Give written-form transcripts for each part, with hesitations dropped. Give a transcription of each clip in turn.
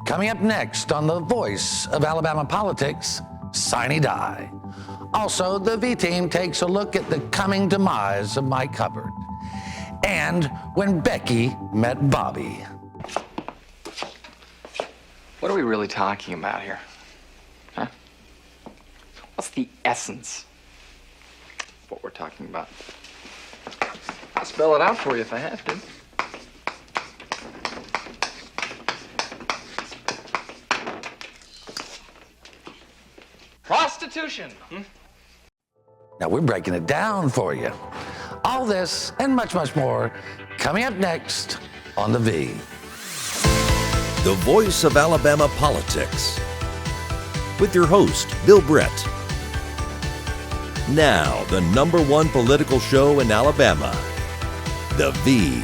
Coming up next on the voice of Alabama politics, Sine Die. Also, the V-Team takes a look at the coming demise of Mike Hubbard. And when Becky met Bobby. What are we really talking about here? Huh? What's the essence of what we're talking about? I'll spell it out for you if I have to. Prostitution. Now we're breaking it down for you. All this and much, much more coming up next on The V. The voice of Alabama politics. With your host, Bill Brett. Now, the #1 political show in Alabama, The V.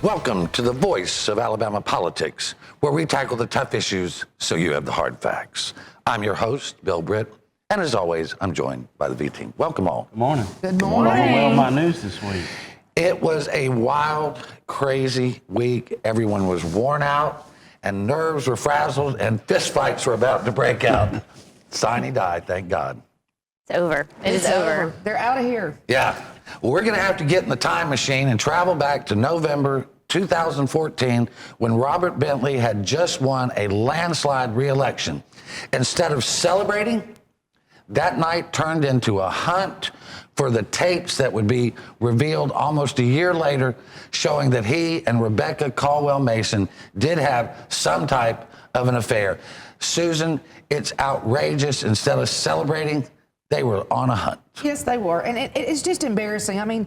Welcome to the voice of Alabama politics, where we tackle the tough issues so you have the hard facts. I'm your host, Bill Britt, and as always, I'm joined by the V-Team. Welcome all. Good morning. Good morning. Well, my news this week. It was a wild, crazy week. Everyone was worn out, and nerves were frazzled, and fistfights were about to break out. Sine Die, thank God. It's over. It is over. They're out of here. Yeah. Well, we're going to have to get in the time machine and travel back to November 2014 when Robert Bentley had just won a landslide re-election. Instead of celebrating, that night turned into a hunt for the tapes that would be revealed almost a year later, showing that he and Rebecca Caldwell Mason did have some type of an affair. Susan, it's outrageous. Instead of celebrating, they were on a hunt. Yes, they were. And it's just embarrassing. I mean,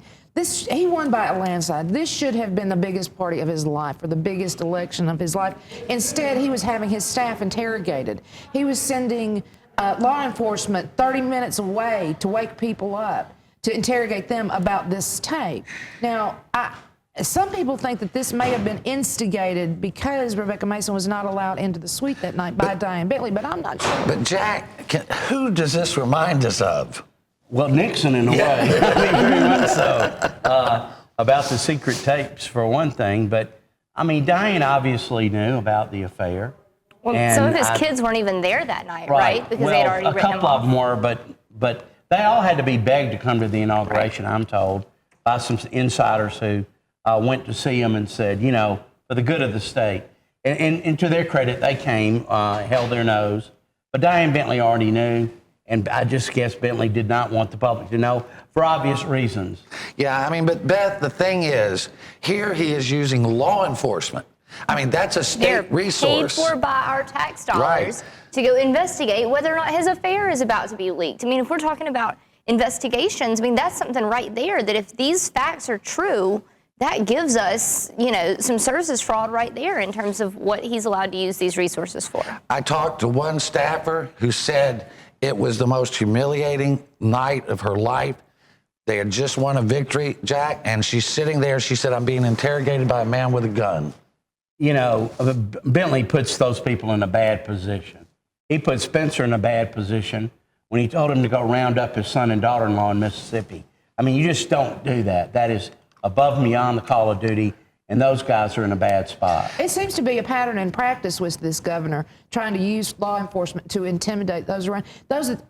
he won by a landslide. This should have been the biggest party of his life, or the biggest election of his life. Instead, he was having his staff interrogated. He was sending law enforcement 30 minutes away to wake people up, to interrogate them about this tape. Now, some people think that this may have been instigated because Rebecca Mason was not allowed into the suite that night by Diane Bentley, but I'm not sure. But Jack, who does this remind us of? Well, Nixon, in a way. I mean, very much so. About the secret tapes, for one thing. But, I mean, Diane obviously knew about the affair. Well, some of his kids weren't even there that night, right? Because they'd already written them off. A couple of them were, but they all had to be begged to come to the inauguration, I'm told, by some insiders who went to see him and said, you know, for the good of the state. And to their credit, they came, held their nose. But Diane Bentley already knew. And I just guess Bentley did not want the public to know for obvious reasons. Yeah, I mean, but Beth, the thing is, here he is using law enforcement. I mean, that's a state resource. Paid for by our tax dollars to go investigate whether or not his affair is about to be leaked. I mean, if we're talking about investigations, I mean, that's something right there that if these facts are true, that gives us, you know, some services fraud right there in terms of what he's allowed to use these resources for. I talked to one staffer who said it was the most humiliating night of her life. They had just won a victory, Jack, and she's sitting there. She said, I'm being interrogated by a man with a gun. You know, Bentley puts those people in a bad position. He put Spencer in a bad position when he told him to go round up his son and daughter-in-law in Mississippi. I mean, you just don't do that. That is above and beyond the call of duty, and those guys are in a bad spot. It seems to be a pattern in practice with this governor, trying to use law enforcement to intimidate those around,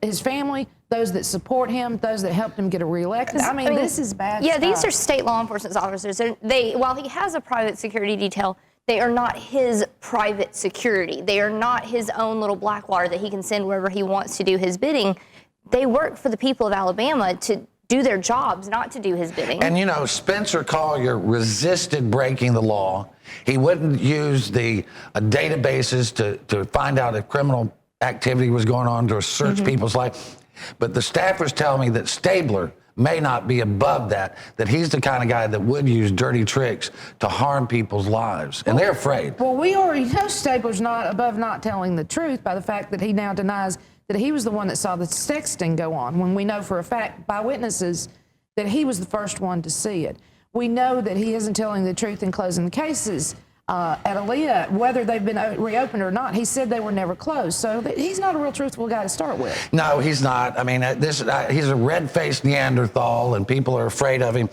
his family, those that support him, those that helped him get reelected. I mean, this is bad stuff. These are state law enforcement officers. While he has a private security detail, they are not his private security. They are not his own little Blackwater that he can send wherever he wants to do his bidding. They work for the people of Alabama to do their jobs, not to do his bidding. And, you know, Spencer Collier resisted breaking the law. He wouldn't use the databases to find out if criminal activity was going on, to search people's life. But the staffers tell me that Stabler may not be above that he's the kind of guy that would use dirty tricks to harm people's lives. And they're afraid. Well, we already know Stabler's not above not telling the truth by the fact that he now denies that he was the one that saw the sexting go on, when we know for a fact by witnesses that he was the first one to see it. We know that he isn't telling the truth in closing the cases. at Aaliyah, whether they've been reopened or not. He said they were never closed. So he's not a real truthful guy to start with. No, he's not. I mean, he's a red-faced Neanderthal, and people are afraid of him.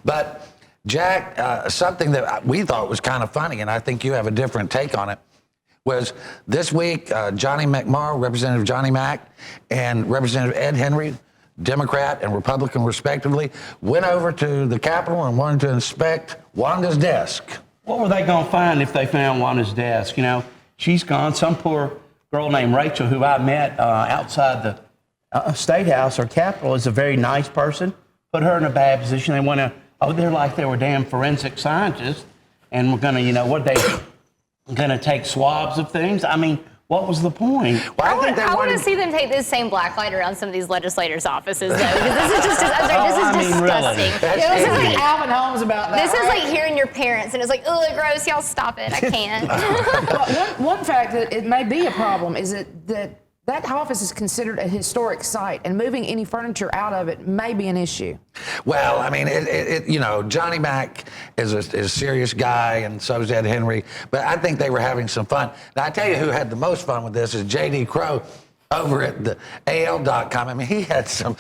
But, Jack, something that we thought was kind of funny, and I think you have a different take on it, was this week, Johnny McMorrow, Representative Johnny Mack, and Representative Ed Henry, Democrat and Republican respectively, went over to the Capitol and wanted to inspect Wanda's desk. What were they going to find if they found Wanda's desk? You know, she's gone. Some poor girl named Rachel, who I met outside the State House or Capitol, is a very nice person. Put her in a bad position. They want to, they're like they were damn forensic scientists, and we're going to, what they going to take swabs of things? I mean, what was the point? Well, I want to see them take this same blacklight around some of these legislators' offices, though, because this is just, disgusting. Really? This is like Alvin Holmes about that. This is like hearing your parents, and it's like, oh, gross, y'all stop it, I can't. Well, one fact that it may be a problem is that office is considered a historic site, and moving any furniture out of it may be an issue. Well, I mean, Johnny Mack is a serious guy, and so is Ed Henry. But I think they were having some fun. Now, I tell you who had the most fun with this is J.D. Crowe over at the AL.com. I mean, he had some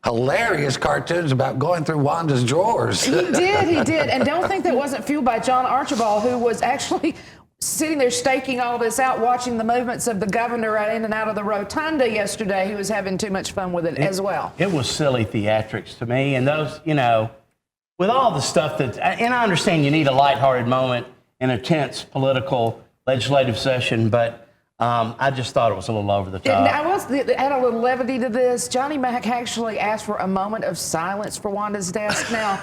hilarious cartoons about going through Wanda's drawers. He did. And don't think that wasn't fueled by John Archibald, who was actually sitting there staking all this out, watching the movements of the governor in and out of the rotunda yesterday. He was having too much fun with it as well. It was silly theatrics to me. And those, with all the stuff and I understand you need a lighthearted moment in a tense political legislative session, but I just thought it was a little over the top. Add a little levity to this. Johnny Mack actually asked for a moment of silence for Wanda's desk. Now,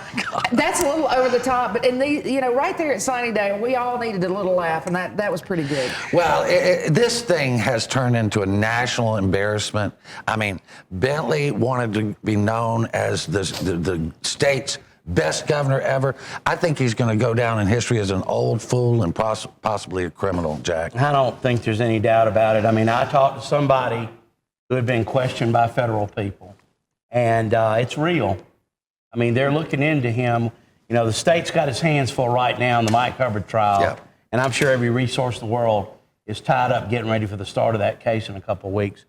that's a little over the top, but right there at Sine Die, we all needed a little laugh, and that was pretty good. Well, this thing has turned into a national embarrassment. I mean, Bentley wanted to be known as the state's best governor ever. I think he's going to go down in history as an old fool and possibly a criminal, Jack. I don't think there's any doubt about it. I mean, I talked to somebody who had been questioned by federal people, and it's real. I mean, they're looking into him. The state's got its hands full right now in the Mike Hubbard trial, Yep. And I'm sure every resource in the world is tied up getting ready for the start of that case in a couple of weeks.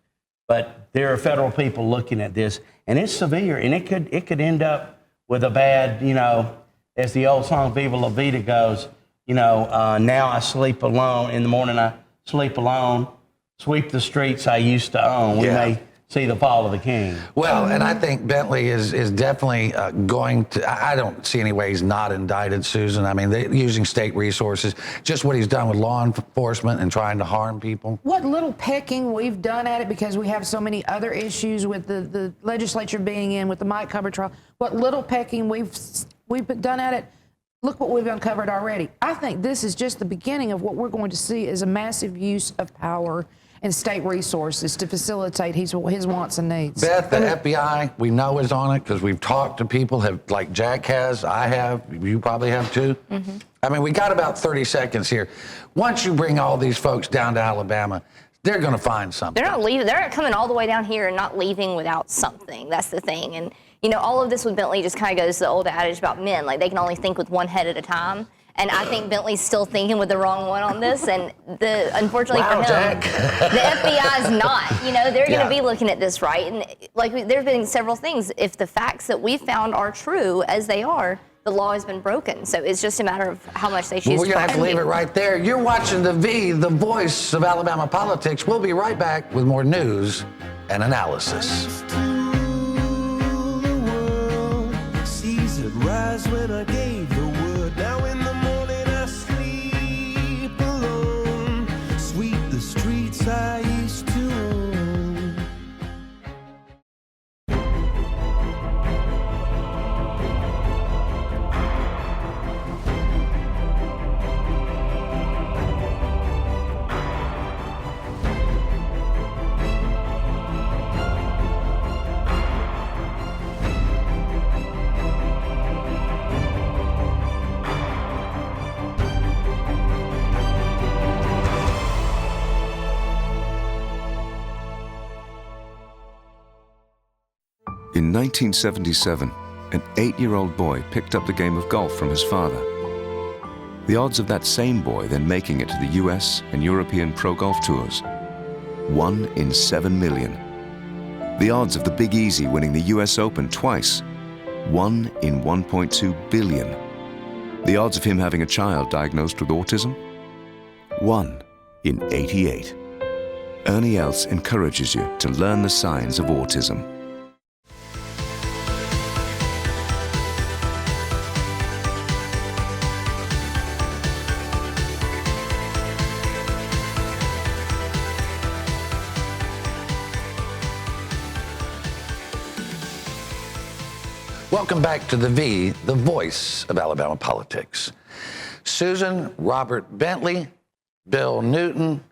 But there are federal people looking at this, and it's severe, and it could end up with a bad, as the old song Viva La Vida goes, now I sleep alone. In the morning I sleep alone. Sweep the streets I used to own. We may see the fall of the king. Well, and I think Bentley is definitely going to, I don't see any way he's not indicted, Susan. I mean, they're using state resources, just what he's done with law enforcement and trying to harm people. What little pecking we've done at it, because we have so many other issues with the legislature being in, with the Mike Hubbard trial, what little pecking we've done at it, look what we've uncovered already. I think this is just the beginning of what we're going to see is a massive use of power and state resources to facilitate his wants and needs. Beth, the FBI, we know is on it because we've talked to people, like Jack has, I have, you probably have too. Mm-hmm. I mean, we got about 30 seconds here. Once you bring all these folks down to Alabama, they're going to find something. They're not leaving. They're not coming all the way down here and not leaving without something. That's the thing. And, all of this with Bentley just kind of goes to the old adage about men. Like, they can only think with one head at a time. And I think Bentley's still thinking with the wrong one on this. And unfortunately for him, Jack. the FBI is not. They're going to be looking at this, right? And there's been several things. If the facts that we found are true as they are, the law has been broken. So it's just a matter of how much they choose to We're going to have to prosecute. leave it right there. You're watching The V, the voice of Alabama politics. We'll be right back with more news and analysis. Rise when I gave the word. Now in the morning I sleep alone. Sweep the streets I used to own. In 1977, an 8-year-old boy picked up the game of golf from his father. The odds of that same boy then making it to the US and European pro golf tours? 1 in 7 million. The odds of the Big Easy winning the US Open twice? 1 in 1.2 billion. The odds of him having a child diagnosed with autism? 1 in 88. Ernie Els encourages you to learn the signs of autism. Welcome back to the voice of Alabama politics. Susan, Robert Bentley, Bill Newton,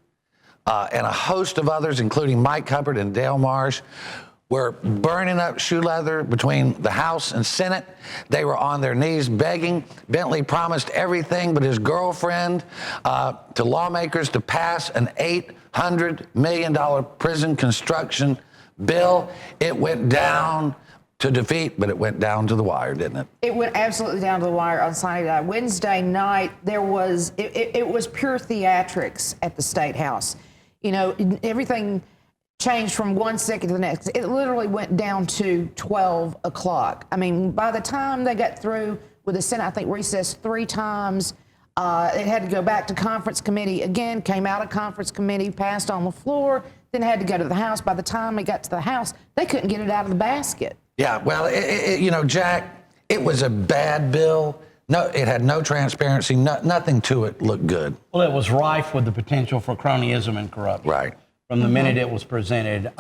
and a host of others, including Mike Hubbard and Dale Marsh, were burning up shoe leather between the House and Senate. They were on their knees begging. Bentley promised everything but his girlfriend to lawmakers to pass an $800 million prison construction bill. It went down to defeat, but it went down to the wire, didn't it? It went absolutely down to the wire on Sine Die. Wednesday night, it was pure theatrics at the State House. You know, everything changed from 1 second to the next. It literally went down to 12 o'clock. I mean, by the time they got through with the Senate, I think recessed 3 times. It had to go back to conference committee again, came out of conference committee, passed on the floor, then had to go to the House. By the time it got to the House, they couldn't get it out of the basket. Yeah, well, you know, Jack, it was a bad bill. No, it had no transparency. Nothing to it looked good. Well, it was rife with the potential for cronyism and corruption. Right. From the minute it was presented.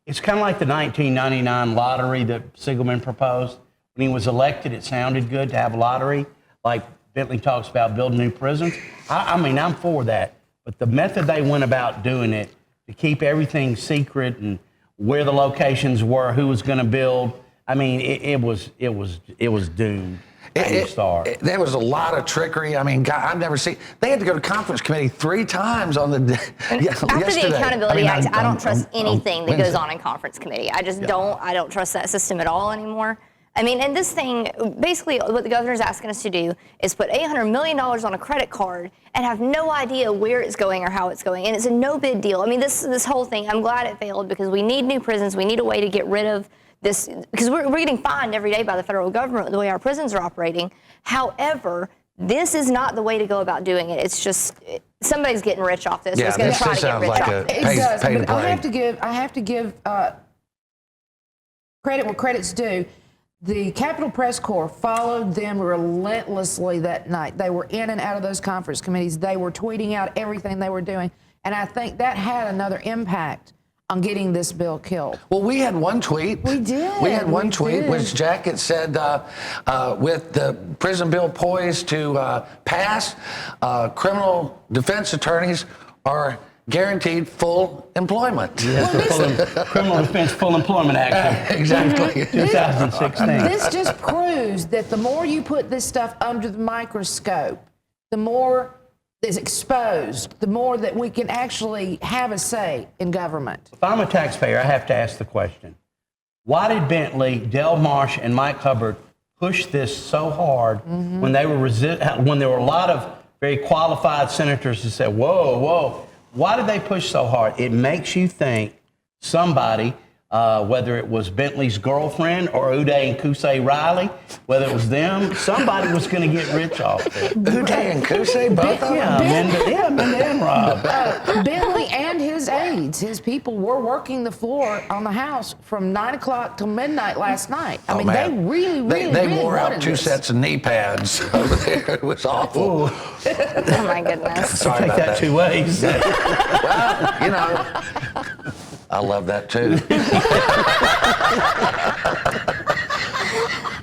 It's kind of like the 1999 lottery that Siegelman proposed. When he was elected, it sounded good to have a lottery, like Bentley talks about building new prisons. I mean, I'm for that. But the method they went about doing it, to keep everything secret and where the locations were, who was going to build, I mean, it was doomed. There was a lot of trickery. I mean, God, I've never seen. They had to go to conference committee 3 times on the After yesterday. the Accountability Act, I don't trust anything that goes Wednesday. on in conference committee. I just don't. I don't trust that system at all anymore. I mean, and this thing, basically what the governor's asking us to do is put $800 million on a credit card and have no idea where it's going or how it's going. And it's a no-bid deal. I mean, this whole thing, I'm glad it failed because we need new prisons. We need a way to get rid of this, because we're getting fined every day by the federal government the way our prisons are operating. However, this is not the way to go about doing it. It's just, somebody's getting rich off this. Yeah, Who's going to this try just to get sounds rich like off a it. It does, pay to but play. I have to give credit where credit's due. The Capitol Press Corps followed them relentlessly that night. They were in and out of those conference committees. They were tweeting out everything they were doing. And I think that had another impact on getting this bill killed. Well, we had one tweet. We did. We had one We tweet, did. which Jack had said, with the prison bill poised to pass, criminal defense attorneys are guaranteed full employment. Yes, Criminal Defense Full Employment Act Exactly. 2016. This just proves that the more you put this stuff under the microscope, the more is exposed, the more that we can actually have a say in government. If I'm a taxpayer, I have to ask the question, why did Bentley, Del Marsh, and Mike Hubbard push this so hard when they were when there were a lot of very qualified senators who said, whoa, whoa. Why did they push so hard? It makes you think somebody, whether it was Bentley's girlfriend or Uday and Kusay Riley, whether it was them, somebody was going to get rich off it. Uday and Kusay, both of them? Yeah, Minda and Rob. Bentley and his aides, his people, were working the floor on the House from 9 o'clock till midnight last night. I mean, man. they really They really wore out wanted 2 this. sets of knee pads over there. It was awful. Oh my goodness. Sorry Take about that 2 ways. Well, you know, I love that too.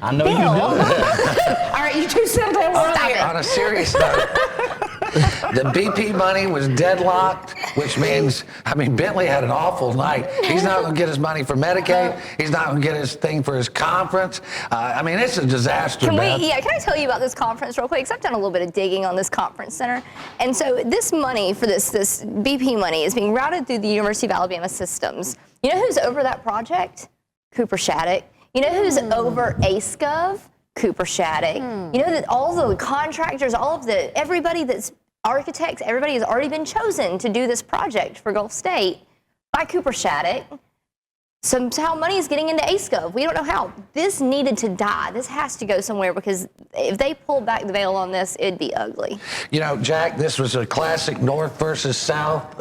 I know you do. All right, you two settle down over Stop there. it. On a serious note, the BP money was deadlocked, which means, I mean, Bentley had an awful night. He's not going to get his money for Medicaid. He's not going to get his thing for his conference. I mean, it's a disaster, Can Beth. I tell you about this conference real quick? Because I've done a little bit of digging on this conference center. And so this money for this BP money is being routed through the University of Alabama systems. You know who's over that project? Cooper Shattuck. You know who's over AceGov? Cooper Shattuck. You know that all the contractors, everybody that's architects, everybody has already been chosen to do this project for Gulf State by Cooper Shattuck. Somehow money is getting into ASCO. We don't know how. This needed to die. This has to go somewhere because if they pulled back the veil on this, it'd be ugly. You know, Jack, this was a classic North versus South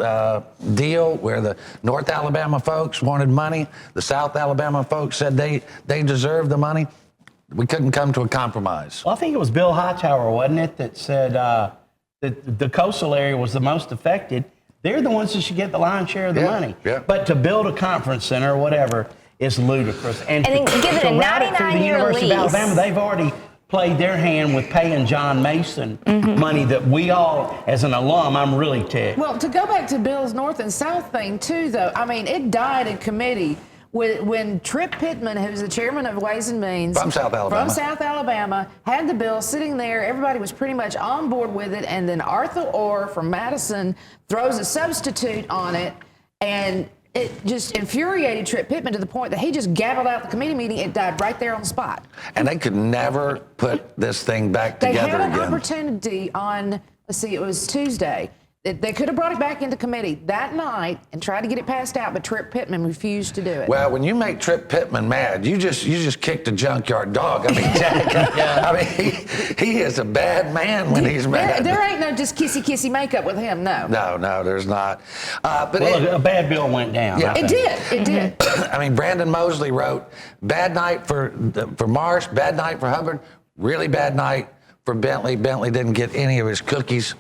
deal where the North Alabama folks wanted money. The South Alabama folks said they deserved the money. We couldn't come to a compromise. Well, I think it was Bill Hightower, wasn't it, that said that the coastal area was the most affected. They're the ones that should get the lion's share of the money. Yeah. But to build a conference center or whatever is ludicrous. And then to give it a route it through the 99-year University of lease. Alabama, they've already played their hand with paying John Mason money that we all, as an alum, I'm really ticked. Well, to go back to Bill's North and South thing, too, though, I mean, it died in committee when Tripp Pittman, who's the chairman of Ways and Means From South Alabama. had the bill sitting there. Everybody was pretty much on board with it. And then Arthur Orr from Madison throws a substitute on it. And it just infuriated Tripp Pittman to the point that he just gavelled out the committee meeting. It died right there on the spot. And they could never put this thing back together They had an again. opportunity on, let's see, it was Tuesday. They could have brought it back into committee that night and tried to get it passed out, but Tripp Pittman refused to do it. Well, when you make Tripp Pittman mad, you just kicked a junkyard dog. I mean, Jack, I mean, he is a bad man when he's mad. There ain't no just kissy makeup with him, no. No, there's not. But Well, a bad bill went down. Yeah. I It think. did. I mean, Brandon Mosley wrote, bad night for Marsh, bad night for Hubbard, really bad night for Bentley. Bentley didn't get any of his cookies.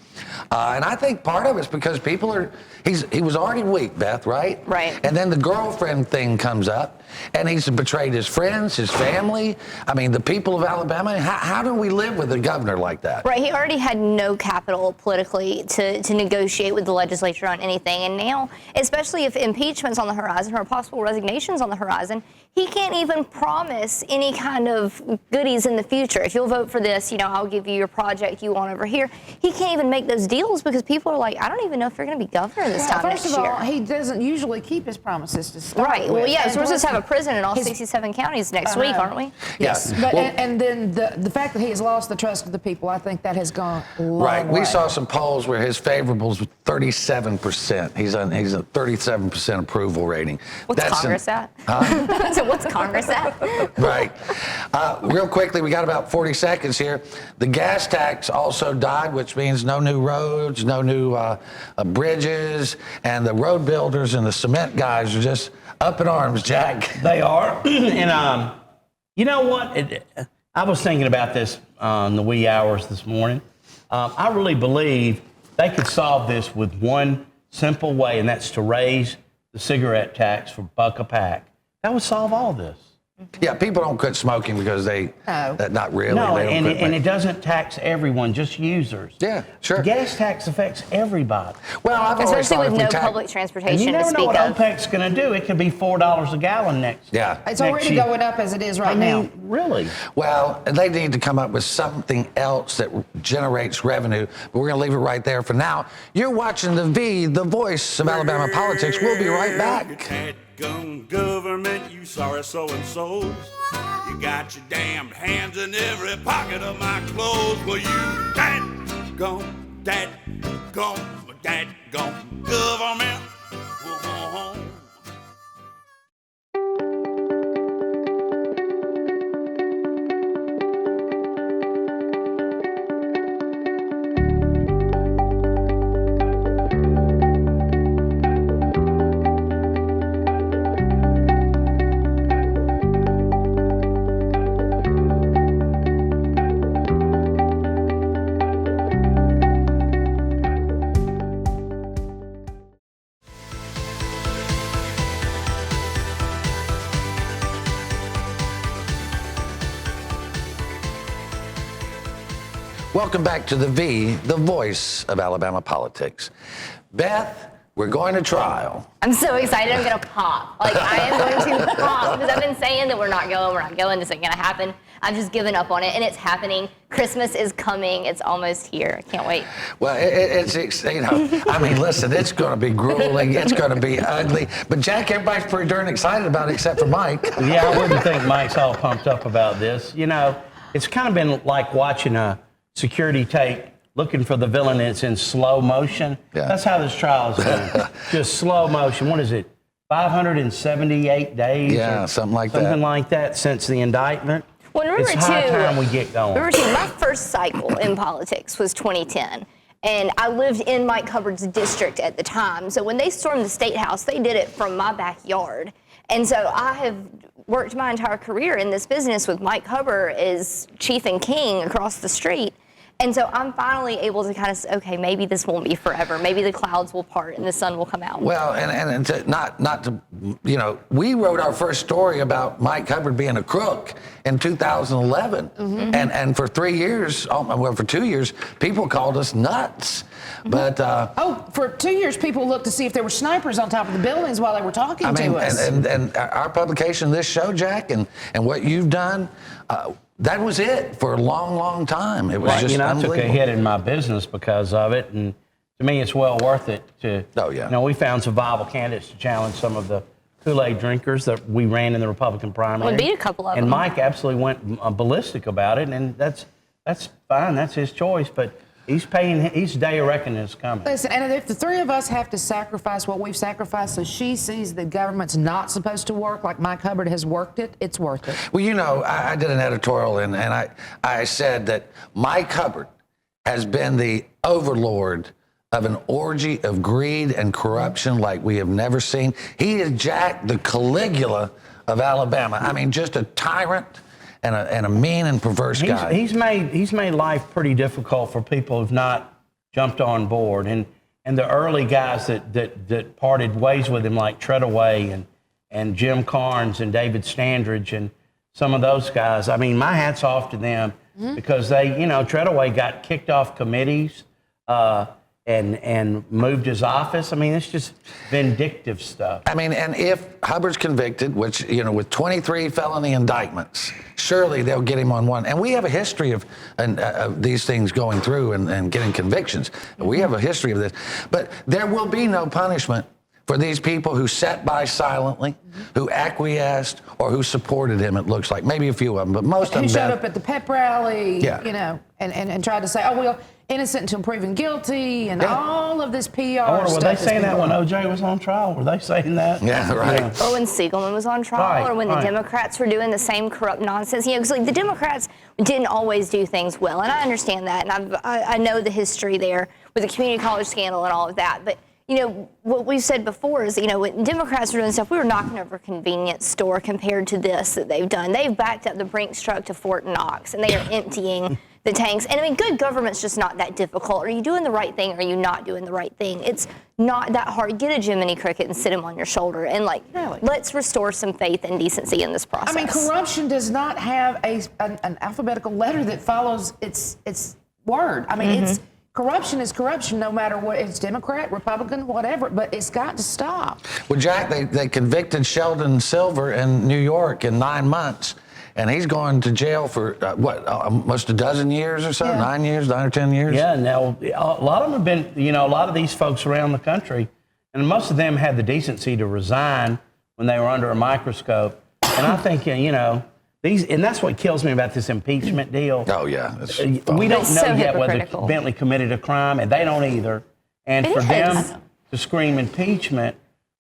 And I think part of it's because he was already weak, Beth, right? Right. And then the girlfriend thing comes up, and he's betrayed his friends, his family. I mean, the people of Alabama. How do we live with a governor like that? Right, he already had no capital politically to negotiate with the legislature on anything. And now, especially if impeachment's on the horizon or possible resignations on the horizon, he can't even promise any kind of goodies in the future. If you'll vote for this, I'll give you your project you want over here. He can't even make those deals because people are like, I don't even know if you're going to be governor this time First next of year. all, he doesn't usually keep his promises to start Right. Well, with. yeah. And So we're supposed to plus, have a prison in all his- 67 counties next week, aren't we? Yes. Yeah. But, Well- and then the fact that he has lost the trust of the people, I think that has gone a long Right. way. We saw some polls where his favorables were 37%. He's a 37% approval rating. What's Congress at? So what's Congress at? Right. Real quickly, we got about 40 seconds here. The gas tax also died, which means no new roads, no new bridges, and the road builders and the cement guys are just up in arms, Jack. They are. And you know what? I was thinking about this in the wee hours this morning. I really believe they could solve this with one simple way, and that's to raise the cigarette tax for $1 a pack. That would solve all this. Yeah, people don't quit smoking because not really. No, they don't and quit it doesn't tax everyone, just users. Yeah, sure. The gas tax affects everybody. Well, I've always Especially thought if with we no tax- public And you transportation to never know speak what of. OPEC's going to do. It could be $4 a gallon next. Yeah. It's next already year. going up as it is right I mean, now. really? Well, they need to come up with something else that generates revenue. But we're going to leave it right there for now. You're watching The V, the voice of Alabama politics. We'll be right back. Dadgum government, you sorry so-and-sos. You got your damned hands in every pocket of my clothes. Well, you dadgum government. Whoa. Welcome back to The V, the voice of Alabama politics. Beth, we're going to trial. I'm so excited. I'm going to pop. I am going to pop because I've been saying that we're not going. This ain't going to happen. I've just given up on it, and it's happening. Christmas is coming. It's almost here. I can't wait. Well, it's I mean, listen, it's going to be grueling. It's going to be ugly. But Jack, everybody's pretty darn excited about it except for Mike. Yeah, I wouldn't think Mike's all pumped up about this. it's kind of been like watching a security tape looking for the villain, and it's in slow motion. Yeah. That's how this trial is going. Just slow motion. What is it? 578 days? Yeah, something like that. Something like that since the indictment. Well, remember It's high too, time we get going. Remember too, my first cycle in politics was 2010. And I lived in Mike Hubbard's district at the time. So when they stormed the State House, they did it from my backyard. And so I have worked my entire career in this business with Mike Hubbard as chief and king across the street. And so I'm finally able to kind of say, okay, maybe this won't be forever. Maybe the clouds will part and the sun will come out. Well, and to, not to, you know, we wrote our first story about Mike Hubbard being a crook in 2011. Mm-hmm. And for 3 years, well, for 2 years, people called us nuts. Mm-hmm. But for 2 years, people looked to see if there were snipers on top of the buildings while they were talking to us. and our publication of this show, Jack, and what you've done, that was it for a long, long time. It was Well, just you know, I took a unbelievable. hit in my business because of it, and to me, it's well worth it to. Oh, yeah. You know, we found some viable candidates to challenge some of the Kool-Aid drinkers that we ran in the Republican primary. We beat a couple of and them. Mike absolutely went ballistic about it, and that's fine. That's his choice, but he's paying. His day of reckoning is coming. Listen, and if the three of us have to sacrifice what we've sacrificed so she sees the government's not supposed to work like Mike Hubbard has worked it, it's worth it. Well, you know, I did an editorial, and I said that Mike Hubbard has been the overlord of an orgy of greed and corruption like we have never seen. He is Jack the Caligula of Alabama. I mean, just a tyrant and a mean and perverse guy. He's made life pretty difficult for people who've not jumped on board, and the early guys that parted ways with him, like Treadaway and Jim Carnes and David Standridge and some of those guys. I mean, my hat's off to them because they, you know, Treadaway got kicked off committees and moved his office. I mean, it's just vindictive stuff. I mean, and if Hubbard's convicted, which, you know, with 23 felony indictments, surely they'll get him on one. And we have a history of these things going through and getting convictions. We have a history of this. But there will be no punishment for these people who sat by silently, who acquiesced, or who supported him, it looks like. Maybe a few of them, but most of them. Who showed up at the pep rally, Yeah. you know, and tried to say, oh, well, innocent until proven guilty, and all of this PR I wonder, were stuff they that's saying been that when going on. OJ was on trial? Were they saying that? Yeah, right. Or when Siegelman was on trial, Right, or when right. the Democrats were doing the same corrupt nonsense. You know, because like the Democrats didn't always do things well, and I understand that, and I know the history there with the community college scandal and all of that. But you know, what we've said before is, you know, when Democrats were doing stuff, we were knocking over a convenience store compared to this that they've done. They've backed up the Brinks truck to Fort Knox, and they are emptying the tanks. And I mean, good government's just not that difficult. Are you doing the right thing, or are you not doing the right thing? It's not that hard. Get a Jiminy Cricket and sit him on your shoulder, and like, Really? let's restore some faith and decency in this process. I mean, corruption does not have an alphabetical letter that follows its word. I mean, it's corruption is corruption, no matter what it's Democrat, Republican, whatever. But it's got to stop. Well, Jack, they convicted Sheldon Silver in New York in 9 months, and he's going to jail for, almost a dozen years or so? Yeah. 9 years, 9 or 10 years? Yeah, now, a lot of them have been, you know, a lot of these folks around the country, and most of them had the decency to resign when they were under a microscope. And I think, you know, and that's what kills me about this impeachment deal. Oh, yeah. It's We phony. don't It's know so yet whether hypocritical. Bentley committed a crime, and they don't either. And It for is. them to scream impeachment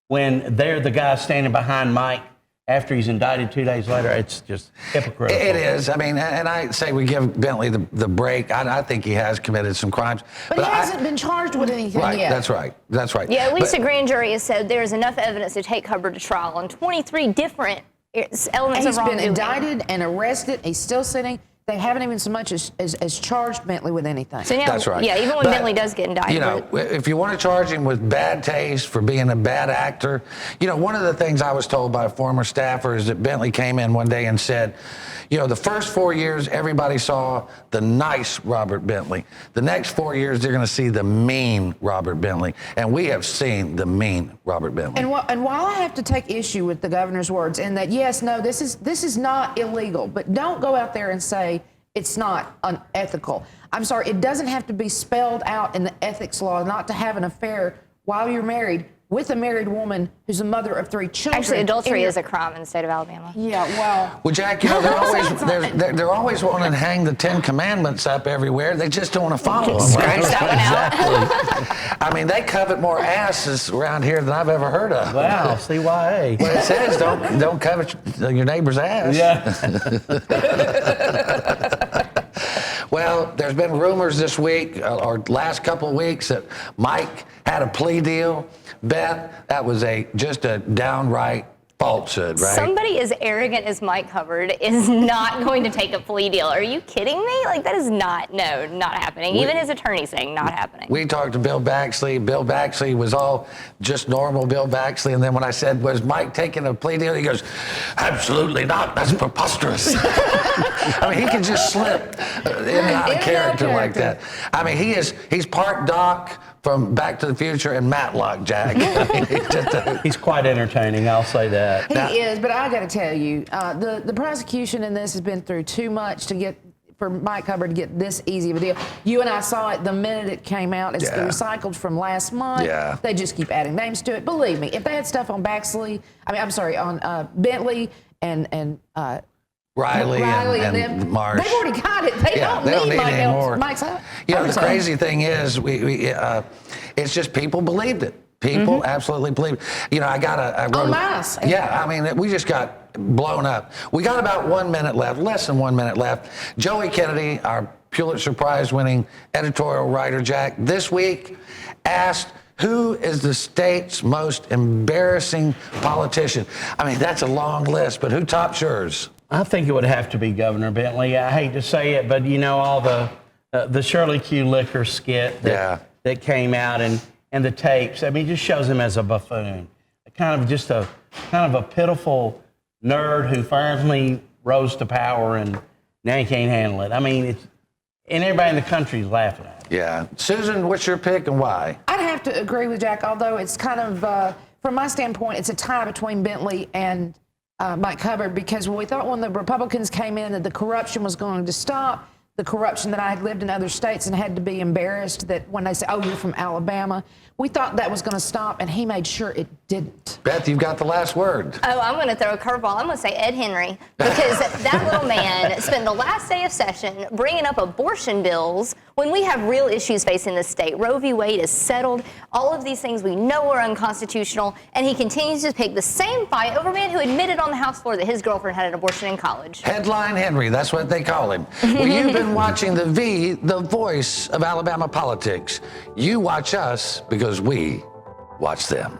when they're the guy standing behind Mike after he's indicted 2 days later, it's just hypocritical. It is. I mean, and I say we give Bentley the break. I think he has committed some crimes. But he hasn't been charged with anything Right, yet. that's right. That's right. yeah, at least But- a grand jury has said there's enough evidence to take Hubbard to trial on 23 different elements And he's of been wrongdoing. indicted and arrested. He's still sitting. They haven't even so much as charged Bentley with anything. So now, That's right. yeah, even when But, Bentley does get indicted. You know, if you want to charge him with bad taste for being a bad actor, you know, one of the things I was told by a former staffer is that Bentley came in one day and said, you know, the first 4 years, everybody saw the nice Robert Bentley. The next 4 years, they're going to see the mean Robert Bentley. And we have seen the mean Robert Bentley. And while I have to take issue with the governor's words in that, yes, no, this is not illegal, but don't go out there and say it's not unethical. I'm sorry, it doesn't have to be spelled out in the ethics law not to have an affair while you're married with a married woman who's the mother of 3 children. Actually, adultery and is a crime in the state of Alabama. Yeah, well. Well, Jack, you know, they're always wanting to hang the 10 Commandments up everywhere. They just don't want to follow them, right? I mean, they covet more asses around here than I've ever heard of. Wow, CYA. Well, it says don't covet your neighbor's ass. Yeah. Well, there's been rumors this week or last couple of weeks that Mike had a plea deal. Beth, that was just a downright falsehood, right? Somebody as arrogant as Mike Hubbard is not going to take a plea deal. Are you kidding me? Like, that is not happening. Even his attorney saying not happening. We talked to Bill Baxley. Bill Baxley was all just normal Bill Baxley. And then when I said, was Mike taking a plea deal? He goes, absolutely not. That's preposterous. I mean, he can just slip in and out of character like that. I mean, he's part Doc from Back to the Future and Matlock, Jack. He's quite entertaining, I'll say that. He is, but I got to tell you, the prosecution in this has been through too much for Mike Hubbard to get this easy of a deal. You and I saw it the minute it came out. It's recycled from last month. Yeah. They just keep adding names to it. Believe me, if they had stuff on on Bentley and Riley and them, Marsh. they've already got it. They don't need Mike any more. Mike's you know, the crazy thing is, it's just people believed it. People absolutely believe it. You know, I wrote mass. Yeah, I mean, we just got blown up. We got about 1 minute left, less than 1 minute left. Joey Kennedy, our Pulitzer Prize winning editorial writer, Jack, this week asked, who is the state's most embarrassing politician? I mean, that's a long list, but who tops yours? I think it would have to be Governor Bentley. I hate to say it, but you know, all the Shirley Q. Liquor skit that came out and the tapes. I mean, it just shows him as a buffoon, kind of a pitiful nerd who finally rose to power and now he can't handle it. I mean, and everybody in the country is laughing at it. Yeah. Susan, what's your pick and why? I'd have to agree with Jack, although it's kind of, from my standpoint, it's a tie between Bentley and Mike Hubbard, because we thought when the Republicans came in that the corruption was going to stop, the corruption that I had lived in other states and had to be embarrassed that when they say, oh, you're from Alabama, we thought that was going to stop, and he made sure it didn't. Beth, you've got the last word. Oh, I'm going to throw a curveball. I'm going to say Ed Henry, because that little man spent the last day of session bringing up abortion bills when we have real issues facing the state. Roe v. Wade is settled. All of these things we know are unconstitutional, and he continues to pick the same fight over a man who admitted on the House floor that his girlfriend had an abortion in college. Headline Henry, that's what they call him. Well, you've been watching the voice of Alabama politics. You watch us because we watch them.